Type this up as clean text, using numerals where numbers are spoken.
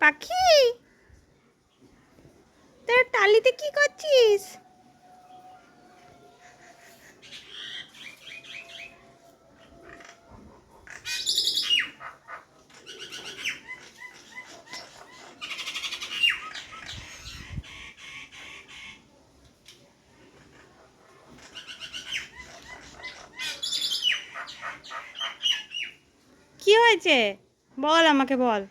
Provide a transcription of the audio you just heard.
পাখি, তোর টালিতে কি করছিস? কি হয়েছে বল, আমাকে বল।